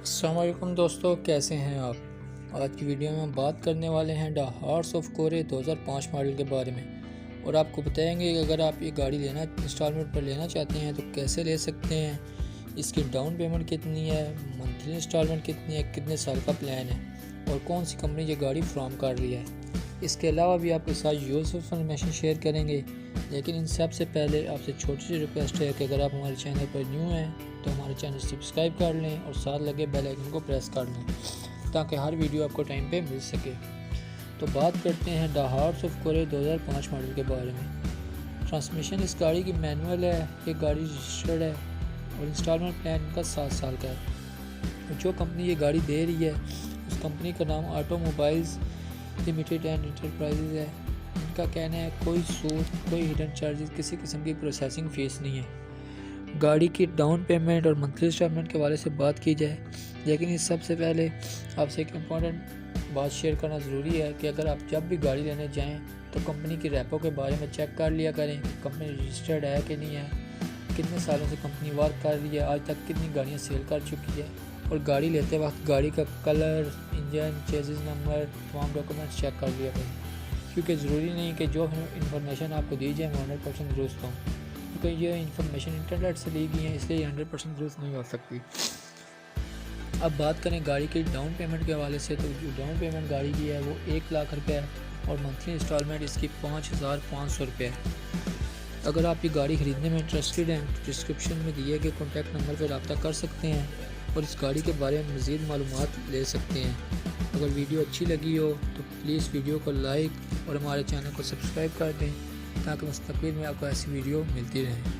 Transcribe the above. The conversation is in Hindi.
अस्सलाम वालेकुम दोस्तों, कैसे हैं आप। आज की वीडियो में हम बात करने वाले हैं द हार्स ऑफ कोरे 2005 मॉडल के बारे में और आपको बताएंगे कि अगर आप ये गाड़ी लेना इंस्टॉलमेंट पर लेना चाहते हैं तो कैसे ले सकते हैं, इसकी डाउन पेमेंट कितनी है, मंथली इंस्टॉलमेंट कितनी है, कितने साल का प्लान है और कौन सी कंपनी ये गाड़ी फ्राहम कर रही है। इसके अलावा भी आपके साथ यूजफुल इन्फॉर्मेशन शेयर करेंगे। लेकिन इन सब से पहले आपसे छोटी सी रिक्वेस्ट है कि अगर आप हमारे चैनल पर न्यू हैं तो हमारे चैनल सब्सक्राइब कर लें और साथ लगे बेल आइकन को प्रेस कर लें ताकि हर वीडियो आपको टाइम पे मिल सके। तो बात करते हैं द हार्स ऑफ कोरे 2005 मॉडल के बारे में। ट्रांसमिशन इस गाड़ी की मैनुअल है, ये गाड़ी रजिस्टर्ड है और इंस्टॉलमेंट प्लान इनका 7 साल का है। जो कंपनी ये गाड़ी दे रही है उस कंपनी का नाम ऑटोमोबाइल्स लिमिटेड एंड इंटरप्राइजेज है। इनका कहना है कोई सूद, कोई हिडन चार्जेस, किसी किस्म की प्रोसेसिंग फ़ीस नहीं है। गाड़ी की डाउन पेमेंट और मंथली इंस्टॉलमेंट के हवाले से बात की जाए, लेकिन इस सबसे पहले आपसे एक इम्पॉर्टेंट बात शेयर करना ज़रूरी है कि अगर आप जब भी गाड़ी लेने जाएं तो कंपनी की रेपो के बारे में चेक कर लिया करें कि कंपनी रजिस्टर्ड है कि नहीं है, कितने सालों से कंपनी वर्क कर रही है, आज तक कितनी गाड़ियाँ सेल कर चुकी है। और गाड़ी लेते वक्त गाड़ी का कलर, इंजन, चेसिस नंबर, तमाम डॉक्यूमेंट्स चेक कर लिया करें, क्योंकि ज़रूरी नहीं कि जो इन्फॉर्मेशन आपको दी जाए मैं 100% दुरुस्त हूँ, क्योंकि ये इन्फॉर्मेशन इंटरनेट से ली गई है, इसलिए 100% दुरुस्त नहीं हो सकती। अब बात करें गाड़ी की डाउन पेमेंट के हवाले से, तो जो डाउन पेमेंट गाड़ी की है वो 1 लाख रुपये है और मंथली इंस्टॉलमेंट इसकी 5500 रुपये है। अगर आप ये गाड़ी ख़रीदने में इंटरेस्टेड हैं तो डिस्क्रिप्शन में दिए गए कॉन्टैक्ट नंबर पर रब्ता कर सकते हैं और इस गाड़ी के बारे में मज़ीद मालूमात ले सकते हैं। अगर वीडियो अच्छी लगी हो तो प्लीज़ वीडियो को लाइक और हमारे चैनल को सब्सक्राइब कर दें ताकि मुस्तक़बिल में आपको ऐसी वीडियो मिलती रहे।